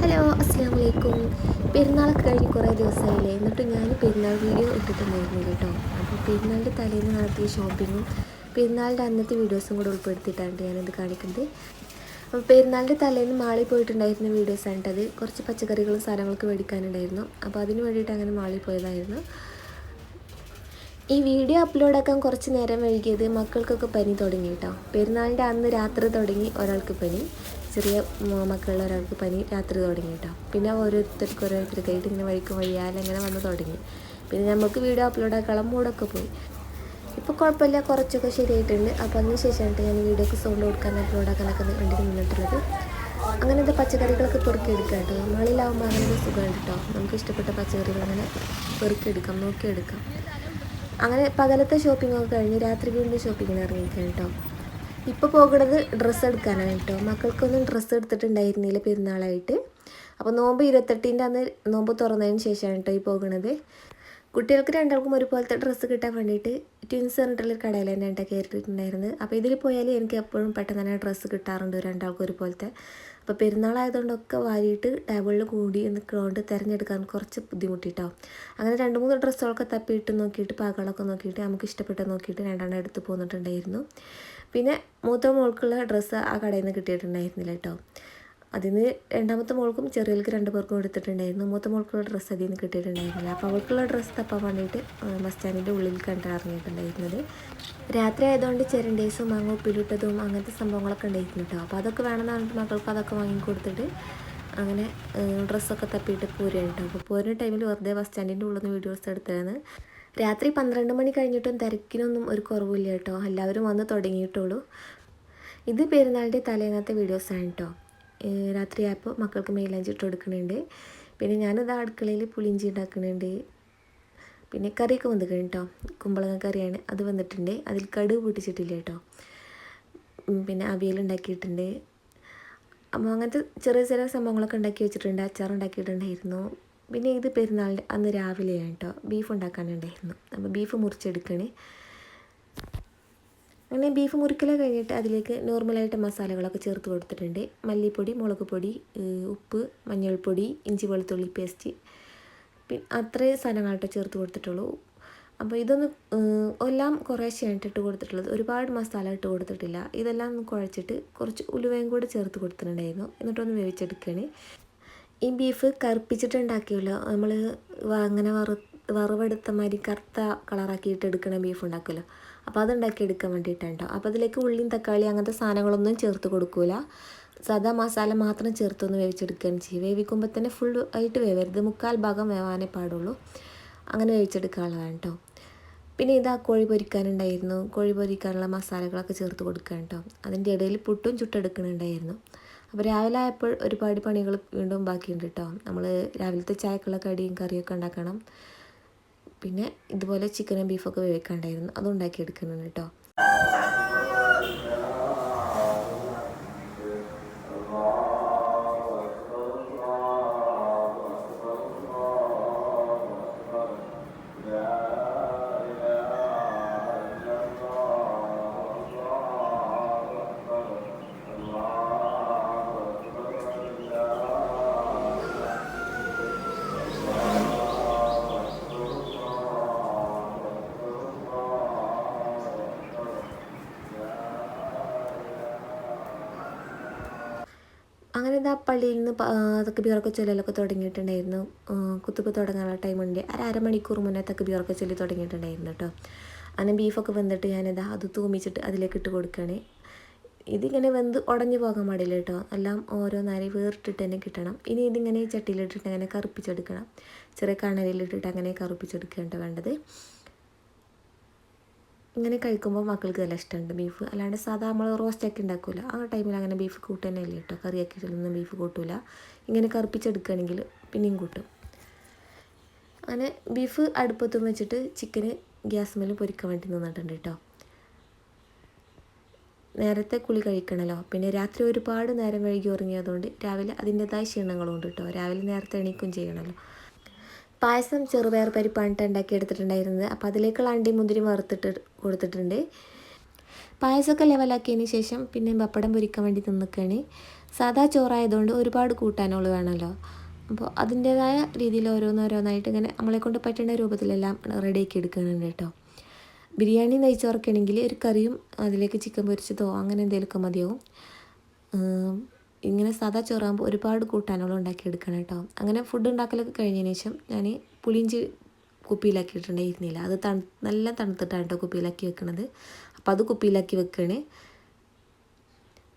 Hello അസ്സലാമു അലൈക്കും. പെരുന്നാളൊക്കെ കഴിഞ്ഞ് കുറേ ദിവസമായില്ലേ, എന്നിട്ട് ഞാൻ പെരുന്നാൾ വീഡിയോ ഇട്ടിട്ടുണ്ടായിരുന്നില്ല കേട്ടോ. അപ്പോൾ പെരുന്നാളിൻ്റെ തലേന്ന് നടത്തിയ ഷോപ്പിങ്ങും പെരുന്നാളിൻ്റെ അന്നത്തെ വീഡിയോസും കൂടെ ഉൾപ്പെടുത്തിയിട്ടാണ് ഞാനിത് കാണിക്കുന്നത്. അപ്പോൾ പെരുന്നാളിൻ്റെ തലേന്ന് മാളിൽ പോയിട്ടുണ്ടായിരുന്ന വീഡിയോസാണ് അത്. കുറച്ച് പച്ചക്കറികളും സാധനങ്ങളൊക്കെ മേടിക്കാനുണ്ടായിരുന്നു. അപ്പോൾ അതിന് വേണ്ടിയിട്ട് അങ്ങനെ മാളിൽ പോയതായിരുന്നു. ഈ വീഡിയോ അപ്ലോഡാക്കാൻ കുറച്ച് നേരം വൈകിയത് മക്കൾക്കൊക്കെ പനി തുടങ്ങി കേട്ടോ. പെരുന്നാളിൻ്റെ അന്ന് രാത്രി തുടങ്ങി ഒരാൾക്ക് പനി, ചെറിയ മക്കളുള്ള ഒരാൾക്ക് പനി രാത്രി തുടങ്ങി കേട്ടോ. പിന്നെ ഓരോരുത്തർക്കായിട്ട് ഇങ്ങനെ വഴിയാലങ്ങനെ വന്ന് തുടങ്ങി. പിന്നെ നമുക്ക് വീഡിയോ അപ്ലോഡാക്കാനുള്ള മൂടൊക്കെ പോയി. ഇപ്പോൾ കുഴപ്പമില്ല, കുറച്ചൊക്കെ ശരിയായിട്ടുണ്ട്. അപ്പോൾ അതിന് ശേഷമായിട്ട് ഞാൻ വീഡിയോക്ക് സൗണ്ട് കൊടുക്കാൻ അപ്ലോഡാക്കാനൊക്കെ വേണ്ടി നിന്നിട്ടുള്ളത്. അങ്ങനത്തെ പച്ചക്കറികളൊക്കെ പെറുക്കിയെടുക്കാം കേട്ടോ. മാളിലാവുമ്പോൾ അങ്ങനെ സുഖമാണ് കേട്ടോ. നമുക്ക് ഇഷ്ടപ്പെട്ട പച്ചക്കറികൾ അങ്ങനെ പെറുക്കിയെടുക്കാം, നോക്കിയെടുക്കാം. അങ്ങനെ പകലത്തെ ഷോപ്പിങ്ങൊക്കെ കഴിഞ്ഞ് രാത്രി വീണ്ടും ഷോപ്പിങ്ങിന് ഇറങ്ങിയിരിക്കുകയാണ് കേട്ടോ. ഇപ്പോൾ പോകുന്നത് ഡ്രസ്സ് എടുക്കാനാണ് കേട്ടോ. മക്കൾക്കൊന്നും ഡ്രസ്സ് എടുത്തിട്ടുണ്ടായിരുന്നില്ല പെരുന്നാളായിട്ട്. അപ്പോൾ നോമ്പ് 28-ൻ്റെ അന്ന് നോമ്പ് തുറന്നതിന് ശേഷമാണ് കേട്ടോ ഈ പോകുന്നത്. കുട്ടികൾക്ക് രണ്ടാൾക്കും ഒരുപോലത്തെ ഡ്രസ്സ് കിട്ടാൻ വേണ്ടിയിട്ട് ട്വിൻസ് പറഞ്ഞിട്ടുള്ളൊരു കടയിൽ തന്നെ കേട്ടോ കയറിയിട്ടുണ്ടായിരുന്നത്. അപ്പോൾ ഇതിൽ പോയാൽ എനിക്ക് എപ്പോഴും പെട്ടെന്ന് തന്നെ ഡ്രസ്സ് കിട്ടാറുണ്ട് രണ്ടാൾക്കും ഒരുപോലത്തെ. അപ്പോൾ പെരുന്നാളായതുകൊണ്ടൊക്കെ വാരിയിട്ട് ടേബിളിൽ കൂടി നിൽക്കുന്നതുകൊണ്ട് തിരഞ്ഞെടുക്കാൻ കുറച്ച് ബുദ്ധിമുട്ടിട്ടോ. അങ്ങനെ 2-3 ഡ്രസ്സുകളൊക്കെ തപ്പിയിട്ട് നോക്കിയിട്ട് പാകളൊക്കെ നോക്കിയിട്ട് നമുക്ക് ഇഷ്ടപ്പെട്ട നോക്കിയിട്ട് രണ്ടെണ്ണം എടുത്ത് പോന്നിട്ടുണ്ടായിരുന്നു. പിന്നെ മൂത്ത മോൾക്കുള്ള ഡ്രസ്സ് ആ കടയിൽ നിന്ന് കിട്ടിയിട്ടുണ്ടായിരുന്നില്ല കേട്ടോ. അതിന് രണ്ടാമത്തെ മോൾക്കും ചെറിയൾക്ക് 2 പേർക്കും എടുത്തിട്ടുണ്ടായിരുന്നു. മൂത്ത മോൾക്കുള്ള ഡ്രസ്സ് അതിൽ നിന്ന് കിട്ടിയിട്ടുണ്ടായിരുന്നില്ല. അപ്പോൾ അവൾക്കുള്ള ഡ്രസ്സ് തപ്പാൻ വേണ്ടിയിട്ട് ബസ് സ്റ്റാൻഡിൻ്റെ ഉള്ളിൽ ഇറങ്ങിയിട്ടുണ്ടായിരുന്നത്. രാത്രി ആയതുകൊണ്ട് ചെരണ്ടേസും മാങ്ങ ഉപ്പിലിട്ടതും അങ്ങനത്തെ സംഭവങ്ങളൊക്കെ ഉണ്ടായിരുന്നു കേട്ടോ. അപ്പോൾ അതൊക്കെ വേണമെന്ന് പറഞ്ഞിട്ട് മക്കൾക്ക് അതൊക്കെ വാങ്ങിക്കൊടുത്തിട്ട് അങ്ങനെ ഡ്രസ്സൊക്കെ തപ്പിയിട്ട് പോരുകയാണ് കേട്ടോ. അപ്പോൾ പോരുന്ന ടൈമിൽ വെറുതെ ബസ് സ്റ്റാൻഡിൻ്റെ ഉള്ളിൽ നിന്ന് വീഡിയോസ് എടുത്തതാണ്. രാത്രി 12 മണി കഴിഞ്ഞിട്ടും തിരക്കിനൊന്നും ഒരു കുറവില്ല കേട്ടോ. എല്ലാവരും വന്ന് തുടങ്ങിയിട്ടുള്ളൂ. ഇത് പെരുന്നാളിൻ്റെ തലേന്നത്തെ വീഡിയോസാണ് കേട്ടോ. രാത്രിയായപ്പോൾ മക്കൾക്ക് മൈലാഞ്ചി ഇട്ട് കൊടുക്കുന്നുണ്ട്. പിന്നെ ഞാനിത് അടുക്കളയിൽ പുളിയിഞ്ചി ഉണ്ടാക്കുന്നുണ്ട്. പിന്നെ കറിയൊക്കെ വന്നിട്ടുണ്ട് കേട്ടോ. കുമ്പളങ്ങ കറിയാണ്, അത് വന്നിട്ടുണ്ട്. അതിൽ കടുക് പൊട്ടിച്ചിട്ടില്ല കേട്ടോ. പിന്നെ അവിയൽ ഉണ്ടാക്കിയിട്ടുണ്ട്. അപ്പോൾ അങ്ങനത്തെ ചെറിയ ചെറിയ സംഭവങ്ങളൊക്കെ ഉണ്ടാക്കി വെച്ചിട്ടുണ്ട്. അച്ചാർ ഉണ്ടാക്കിയിട്ടുണ്ടായിരുന്നു. പിന്നെ ഇത് പെരുന്നാളിൻ്റെ അന്ന് രാവിലെയാണ് കേട്ടോ. ബീഫ് ഉണ്ടാക്കാനുണ്ടായിരുന്നു. അപ്പോൾ ബീഫ് മുറിച്ചെടുക്കണേ. അങ്ങനെ ബീഫ് മുറിക്കൽ കഴിഞ്ഞിട്ട് അതിലേക്ക് നോർമലായിട്ട് മസാലകളൊക്കെ ചേർത്ത് കൊടുത്തിട്ടുണ്ട്. മല്ലിപ്പൊടി, മുളക് പൊടി, ഉപ്പ്, മഞ്ഞൾപ്പൊടി, ഇഞ്ചി വെളുത്തുള്ളി പേസ്റ്റ്, പിന്നെ അത്രയും സാധനങ്ങളായിട്ട് ചേർത്ത് കൊടുത്തിട്ടുള്ളൂ. അപ്പോൾ ഇതൊന്ന് എല്ലാം കുറേശ്ശെയാണ് ഇട്ട് കൊടുത്തിട്ടുള്ളത്. ഒരുപാട് മസാല ഇട്ട് കൊടുത്തിട്ടില്ല. ഇതെല്ലാം ഒന്ന് കുഴച്ചിട്ട് കുറച്ച് ഉലുവയും കൂടി ചേർത്ത് കൊടുത്തിട്ടുണ്ടായിരുന്നു. എന്നിട്ടൊന്ന് വേവിച്ചെടുക്കുകയാണ്. ഈ ബീഫ് കറുപ്പിച്ചിട്ടുണ്ടാക്കിയല്ലോ, നമ്മൾ അങ്ങനെ വറവെടുത്ത മാതിരി കറുത്ത കളറാക്കിയിട്ട് എടുക്കണ ബീഫ് ഉണ്ടാക്കുമല്ലോ, അപ്പോൾ അതുണ്ടാക്കി എടുക്കാൻ വേണ്ടിയിട്ടാണ് കേട്ടോ. അപ്പോൾ അതിലേക്ക് ഉള്ളിയും തക്കാളി അങ്ങനത്തെ സാധനങ്ങളൊന്നും ചേർത്ത് കൊടുക്കില്ല. സാധാ മസാല മാത്രം ചേർത്തൊന്ന് വേവിച്ചെടുക്കുകയാണ് ചെയ്യുക. വേവിക്കുമ്പോൾ തന്നെ ഫുൾ ആയിട്ട് വേവരുത്, 1/4 ഭാഗം വേവാനേ പാടുള്ളൂ. അങ്ങനെ വേവിച്ചെടുക്കാനുള്ളതാണ് കേട്ടോ. പിന്നെ ഇതാ കോഴി പൊരിക്കാനുണ്ടായിരുന്നു. കോഴി പൊരിക്കാനുള്ള മസാലകളൊക്കെ ചേർത്ത് കൊടുക്കാൻ കേട്ടോ. അതിൻ്റെ ഇടയിൽ പുട്ടും ചുട്ടെടുക്കുന്നുണ്ടായിരുന്നു. അപ്പോൾ രാവിലെ ആയപ്പോൾ ഒരുപാട് പണികൾ വീണ്ടും ബാക്കിയുണ്ട് കേട്ടോ. നമ്മൾ രാവിലത്തെ ചായക്കുള്ള കടിയും കറിയൊക്കെ ഉണ്ടാക്കണം. പിന്നെ ഇതുപോലെ ചിക്കനും ബീഫൊക്കെ വേവിക്കാണ്ടായിരുന്നു, അതും ഉണ്ടാക്കിയെടുക്കുന്നുണ്ട് കേട്ടോ. അങ്ങനെ ഇതാ പള്ളിയിൽ നിന്ന് തക്ബീറൊക്കെ ചൊല്ലലൊക്കെ തുടങ്ങിയിട്ടുണ്ടായിരുന്നു. കുത്തുബ് തുടങ്ങാനുള്ള ടൈമുണ്ട്. അരമണിക്കൂർ മുന്നേ തക്ബീറൊക്കെ ചൊല്ലി തുടങ്ങിയിട്ടുണ്ടായിരുന്നു കേട്ടോ. അങ്ങനെ ബീഫൊക്കെ വെന്തിട്ട് ഞാനിതാ അത് തൂമിച്ചിട്ട് അതിലേക്ക് ഇട്ട് കൊടുക്കുകയാണ്. ഇതിങ്ങനെ വെന്ത് ഉടഞ്ഞു പോകാൻ പാടില്ല കേട്ടോ. എല്ലാം ഓരോന്നായി വേറിട്ടിട്ട് തന്നെ കിട്ടണം. ഇനി ഇതിങ്ങനെ ചട്ടിയിലിട്ടിട്ട് അങ്ങനെ കറുപ്പിച്ചെടുക്കണം. ചെറിയ കണലിലിട്ടിട്ട് അങ്ങനെ കറുപ്പിച്ചെടുക്കുകയാണ് വേണ്ടത്. ഇങ്ങനെ കഴിക്കുമ്പോൾ മക്കൾക്ക് നല്ല ഇഷ്ടമുണ്ട് ബീഫ്. അല്ലാണ്ട് സാധാ നമ്മൾ റോസ്റ്റൊക്കെ ഉണ്ടാക്കില്ല, ആ ടൈമിൽ അങ്ങനെ ബീഫ് കൂട്ടുതന്നെ ഇല്ല കേട്ടോ. കറിയാക്കിയിട്ടൊന്നും ബീഫ് കൂട്ടില്ല. ഇങ്ങനെ കറുപ്പിച്ചെടുക്കുകയാണെങ്കിൽ പിന്നെയും കൂട്ടും. അങ്ങനെ ബീഫ് അടുപ്പത്തും വെച്ചിട്ട് ചിക്കന് ഗ്യാസ് മേലും പൊരിക്കാൻ വേണ്ടി നിന്നിട്ടുണ്ട് കേട്ടോ. നേരത്തെ കുളി കഴിക്കണമല്ലോ. പിന്നെ രാത്രി ഒരുപാട് നേരം വൈകി ഉറങ്ങിയതുകൊണ്ട് രാവിലെ അതിൻ്റെതായ ക്ഷീണങ്ങളും ഉണ്ട് കേട്ടോ. രാവിലെ നേരത്തെ എണീക്കും ചെയ്യണമല്ലോ. പായസം ചെറുപയർ പരിപ്പാണ് ഉണ്ടാക്കി എടുത്തിട്ടുണ്ടായിരുന്നത്. അപ്പോൾ അതിലേക്കുള്ള അണ്ടി മുന്തിരി വറുത്തിട്ട് കൊടുത്തിട്ടുണ്ട്. പായസമൊക്കെ ലെവലാക്കിയതിന് ശേഷം പിന്നെ പപ്പടം പൊരിക്കാൻ വേണ്ടി നിൽക്കുകയാണ്. സാദാ ചോറായതുകൊണ്ട് ഒരുപാട് കൂട്ടാനുകൾ വേണമല്ലോ. അപ്പോൾ അതിൻ്റേതായ രീതിയിൽ ഓരോന്നോരോന്നായിട്ട് ഇങ്ങനെ നമ്മളെ കൊണ്ട് പറ്റുന്ന രൂപത്തിലെല്ലാം റെഡിയാക്കി എടുക്കുന്നുണ്ട് കേട്ടോ. ബിരിയാണി നെയ്ച്ചോറൊക്കെ ആണെങ്കിൽ ഒരു കറിയും അതിലേക്ക് ചിക്കൻ പൊരിച്ചതോ അങ്ങനെ എന്തെങ്കിലുമൊക്കെ മതിയാവും. ഇങ്ങനെ സാദാ ചോറാകുമ്പോൾ ഒരുപാട് കൂട്ടാനുകൾ ഉണ്ടാക്കിയെടുക്കണം കേട്ടോ. അങ്ങനെ ഫുഡ് ഉണ്ടാക്കലൊക്കെ കഴിഞ്ഞതിന് ശേഷം ഞാൻ പുളിയിഞ്ചി കുപ്പിയിലാക്കിയിട്ടുണ്ടായിരുന്നില്ല. അത് നല്ല തണുത്തിട്ടാണ് കേട്ടോ കുപ്പിയിലാക്കി വെക്കണത്. അപ്പോൾ അത് കുപ്പിയിലാക്കി വെക്കണേ.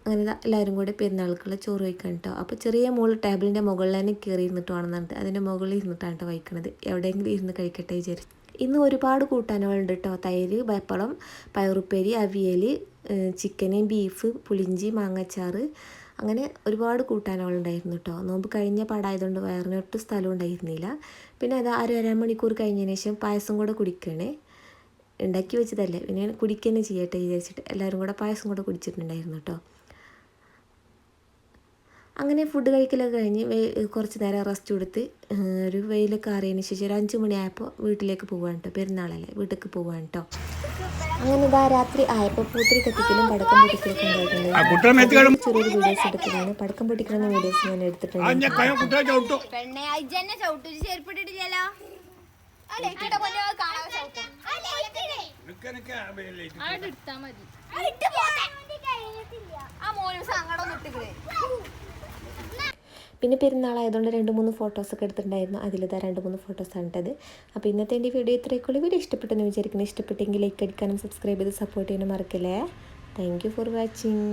അങ്ങനെ എല്ലാവരും കൂടെ പെരുന്നാൾക്കുള്ള ചോറ് വയ്ക്കണം കേട്ടോ. അപ്പോൾ ചെറിയ മോൾ ടേബിളിൻ്റെ മുകളിൽ തന്നെ കയറി ഇരുന്നിട്ട് വേണമെന്നുണ്ട്. അതിൻ്റെ മുകളിൽ ഇരുന്നിട്ടാണ് കേട്ടോ വയ്ക്കണത്. എവിടെയെങ്കിലും ഇരുന്ന് കഴിക്കട്ടെ വിചാരിച്ചു. ഇന്ന് ഒരുപാട് കൂട്ടാനുകളുണ്ട് കേട്ടോ. തൈര്, പപ്പടം, പയറുപ്പേരി, അവിയൽ, ചിക്കന്, ബീഫ്, പുളിഞ്ചി, മാങ്ങാച്ചാറ്, അങ്ങനെ ഒരുപാട് കൂട്ടാനുകളുണ്ടായിരുന്നു കേട്ടോ. നോമ്പ് കഴിഞ്ഞ പാടായതുകൊണ്ട് വയറിനൊട്ടും സ്ഥലം ഉണ്ടായിരുന്നില്ല. പിന്നെ അത് അരമണിക്കൂർ കഴിഞ്ഞതിന് ശേഷം പായസം കൂടെ കുടിക്കണേ. ഉണ്ടാക്കി വെച്ചതല്ലേ, പിന്നെ കുടിക്കന്നെ ചെയ്യട്ടെ വിചാരിച്ചിട്ട് എല്ലാവരും കൂടെ പായസം കൂടെ കുടിച്ചിട്ടുണ്ടായിരുന്നു കേട്ടോ. അങ്ങനെ ഫുഡ് കഴിക്കലൊക്കെ കഴിഞ്ഞ് കുറച്ച് നേരം റെസ്റ്റ് കൊടുത്ത് ഒരു വെയിലൊക്കെ ആറിയതിന് ശേഷം ഒരു 5 മണിയായപ്പോൾ വീട്ടിലേക്ക് പോവാണ് കേട്ടോ. പെരുന്നാളല്ലേ, വീട്ടിലേക്ക് പോവാണ് കേട്ടോ. അങ്ങനെ ഇതാ രാത്രി ആയപ്പോൾ പൂത്തിരി കത്തിക്കലും പടക്കം പൊട്ടിക്കലൊക്കെ ഉണ്ടായിട്ടുണ്ട്. ചെറിയൊരു വീഡിയോസ് എടുത്തതാണ്. പടക്കം പൊട്ടിക്കുന്ന വീഡിയോസ് ഞാൻ എടുത്തിട്ടുണ്ട്. പിന്നെ പെരുന്നാളായതുകൊണ്ട് 2-3 ഫോട്ടോസൊക്കെ എടുത്തിട്ടുണ്ടായിരുന്നു. അതിലിതാ 2-3 ഫോട്ടോസാണ് ഇട്ടത്. അപ്പോൾ ഇന്നത്തെ എൻ്റെ വീഡിയോ ഇത്രയൊക്കെയുള്ള. വീഡിയോ ഇഷ്ടപ്പെട്ടെന്ന് വിചാരിക്കുന്നു. ഇഷ്ടപ്പെട്ടെങ്കിൽ ലൈക്ക് അടിക്കാനും സബ്സ്ക്രൈബ് ചെയ്ത് സപ്പോർട്ട് ചെയ്യാനും മറക്കല്ലേ. Thank you for watching.